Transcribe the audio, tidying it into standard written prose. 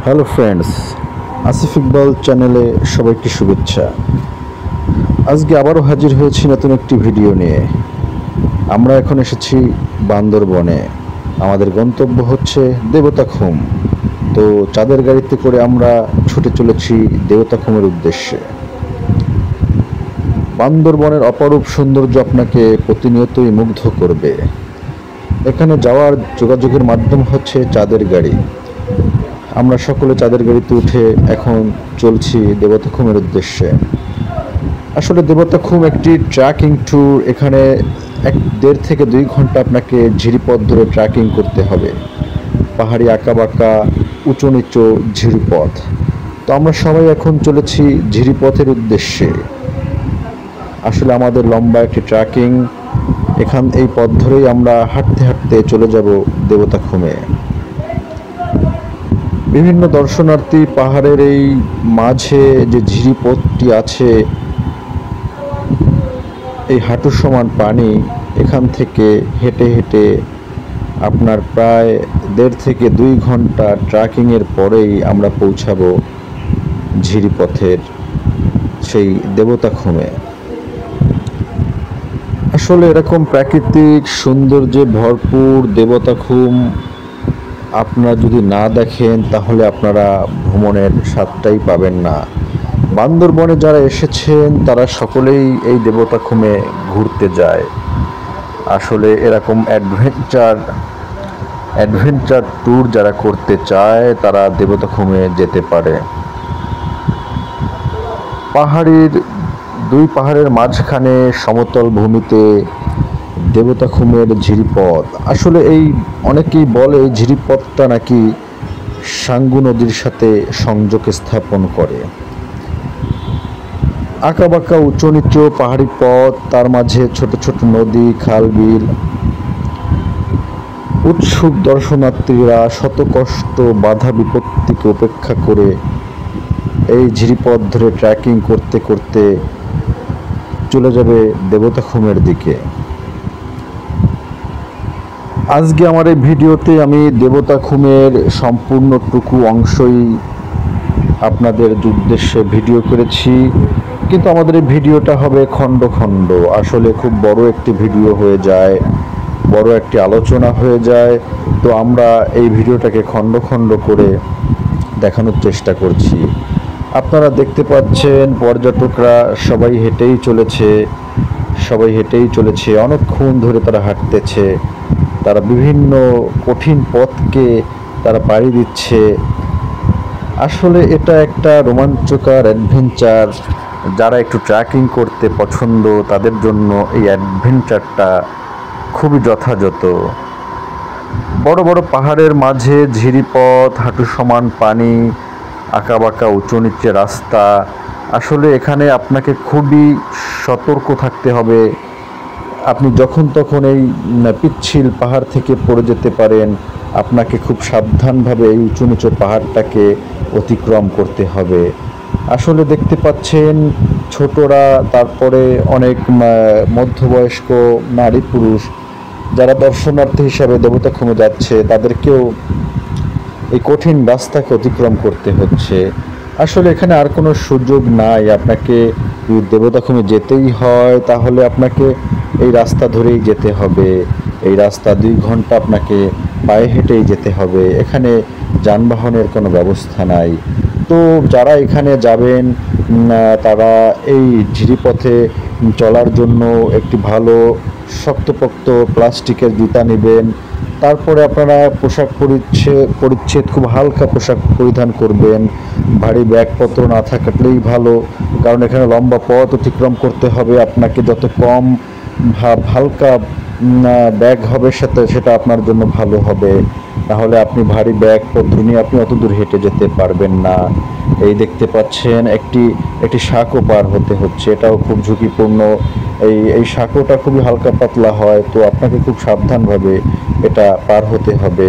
Hello friends, Asif Iqbal চ্যানেলে সবাইকে শুভেচ্ছা। আজকে আবারও হাজির হয়েছি নতুন একটি ভিডিও নিয়ে। আমরা এখন এসেছি বান্দরবনে। আমাদের গন্তব্য হচ্ছে দেবতাখুম। তো চাঁদের গাড়িতে করে আমরা ছুটে চলেছি দেবতাখুমের উদ্দেশ্যে। বান্দরবনের অপরূপ সৌন্দর্য আপনাকে প্রতিনিয়তই মুগ্ধ করবে। এখানে যাওয়ার যোগাযোগের মাধ্যম হচ্ছে চাঁদের গাড়ি। আমরা সকলে চাঁদের গাড়িতে উঠে এখন চলছি দেবতাখুমের উদ্দেশ্যে। আসলে দেবতাখুম একটি ট্রেকিং ট্যুর। এখানে 1.5 থেকে 2 ঘন্টা আপনাকে ঝিরিপথ ধরে ট্রেকিং করতে হবে। পাহাড়ি আঁকাবাঁকা, উঁচু নিচু ঝিরিপথ। তো আমরা সবাই এখন চলেছি ঝিরিপথের উদ্দেশ্যে। আসলে আমাদের লম্বা একটি ট্রেকিং। এই পথ ধরেই আমরা হাঁটতে হাঁটতে চলে যাব দেবতাখুমে। বিভিন্ন দর্শনার্থী পাহাড়ের এই মাঝে যে ঝিরিপথটি আছে, এই হাঁটু সমান পানি, এখান থেকে হেঁটে হেঁটে আপনার প্রায় 1.5 থেকে 2 ঘন্টা ট্রেকিংয়ের পরেই আমরা পৌঁছাবো ঝিরিপথের সেই দেবতাখুমে। আসলে এরকম প্রাকৃতিক সৌন্দর্যে ভরপুর দেবতাখুম আপনারা যদি না দেখেন তাহলে আপনারা ভ্রমণের স্বাদটাই পাবেন না। বান্দরবনে যারা এসেছেন তারা সকলেই এই দেবতাখুমে ঘুরতে যায়। আসলে এরকম অ্যাডভেঞ্চার ট্যুর যারা করতে চায় তারা দেবতাখুমে যেতে পারে। দুই পাহাড়ের মাঝখানে সমতল ভূমিতে দেবতাখুমের ঝিরিপথ। আসলে অনেকেই বলে ঝিরিপথটা নাকি সাঙ্গু নদীর সাথে সংযোগ স্থাপন করে। আঁকাবাঁকা উঁচু নিচু পাহাড়ি পথ, তার মাঝে ছোট ছোট নদী, খাল, বিল। উৎসুক দর্শনার্থীরা শত কষ্ট, বাধা বিপত্তিকে উপেক্ষা করে এই ঝিরিপথ ধরে ট্রেকিং করতে করতে চলে যাবে দেবতাখুমের দিকে। আজকে আমার এই ভিডিওতে আমি দেবতাখুমের সম্পূর্ণটুকু অংশই আপনাদের উদ্দেশ্যে ভিডিও করেছি, কিন্তু আমাদের এই ভিডিওটা হবে খণ্ড খণ্ড। আসলে খুব বড় একটি ভিডিও হয়ে যায়, বড় একটি আলোচনা হয়ে যায়। তো আমরা এই ভিডিওটাকে খণ্ড খণ্ড করে দেখানোর চেষ্টা করছি। আপনারা দেখতে পাচ্ছেন পর্যটকরা সবাই হেঁটেই চলেছে, অনেকক্ষণ ধরে তারা হাঁটতেছে। তারা বিভিন্ন কঠিন পথকে তারা পাড়ি দিচ্ছে। আসলে এটা একটা রোমাঞ্চকর অ্যাডভেঞ্চার। যারা একটু ট্রেকিং করতে পছন্দ তাদের জন্য এই অ্যাডভেঞ্চারটা খুবই যথাযথ। বড় বড় পাহাড়ের মাঝে ঝিরিপথ, হাঁটু সমান পানি, আঁকাবাঁকা উঁচু নিচে রাস্তা। আসলে এখানে আপনাকে খুবই সতর্ক থাকতে হবে। আপনি যখন তখন এই পিচ্ছিল পাহাড় থেকে পড়ে যেতে পারেন। আপনাকে খুব সাবধানভাবে এই উঁচু নিচু পাহাড়টাকে অতিক্রম করতে হবে। আসলে দেখতে পাচ্ছেন ছোটরা, তারপরে অনেক মধ্যবয়স্ক নারী পুরুষ যারা দর্শনার্থী হিসাবে দেবতাখুমে যাচ্ছে, তাদেরকেও এই কঠিন রাস্তাকে অতিক্রম করতে হচ্ছে। আসলে এখানে আর কোনো সুযোগ নাই। আপনাকে যদি দেবতাখুমে যেতেই হয় তাহলে আপনাকে এই রাস্তা ধরেই যেতে হবে। এই রাস্তা 2 ঘন্টা আপনাকে পায়ে হেঁটেই যেতে হবে। এখানে যানবাহনের কোনো ব্যবস্থা নাই। তো যারা এখানে যাবেন তারা এই ঝিরিপথে চলার জন্য একটি ভালো শক্তপোক্ত প্লাস্টিকের জুতা নেবেন। তারপরে আপনারা পোশাক পরিচ্ছদ খুব হালকা পোশাক পরিধান করবেন। ভারী ব্যাগপত্র না থাকলেই ভালো, কারণ এখানে লম্বা পথ অতিক্রম করতে হবে। আপনাকে যত কম হালকা ব্যাগ হবে সেটা আপনার জন্য ভালো হবে। তাহলে আপনি ভারী ব্যাগপত্র নিয়ে আপনি অত দূর হেঁটে যেতে পারবেন না। এই দেখতে পাচ্ছেন একটি সাঁকো পার হতে হচ্ছে, এটাও খুব ঝুঁকিপূর্ণ। এই সাঁকোটা খুবই হালকা পাতলা হয়, তো আপনাকে খুব সাবধানভাবে এটা পার হতে হবে।